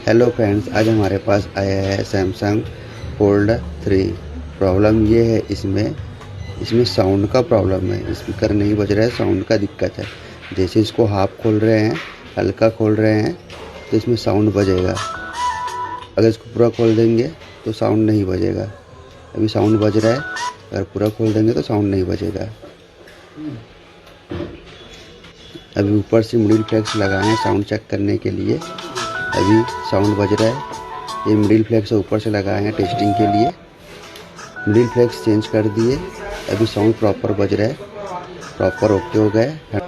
Hello friends, आज हमारे पास आया है सैमसंग फोल्ड 3। प्रॉब्लम ये है, इसमें साउंड का प्रॉब्लम है। स्पीकर नहीं बज रहा है, साउंड का दिक्कत है। जैसे इसको हाफ खोल रहे हैं, हल्का खोल रहे हैं तो इसमें साउंड बजेगा। अगर इसको पूरा खोल देंगे तो साउंड नहीं बजेगा। अभी साउंड बज रहा है, अगर पूरा खोल देंगे तो साउंड नहीं बजेगा। अभी ऊपर से मिडिल फ्लेक्स लगाए हैं साउंड चेक करने के लिए। अभी साउंड बज रहा है। ये मिडिल फ्लेक्स ऊपर से लगाए हैं टेस्टिंग के लिए। मिडिल फ्लेक्स चेंज कर दिए, अभी साउंड प्रॉपर बज रहा है, प्रॉपर ओके हो गया है।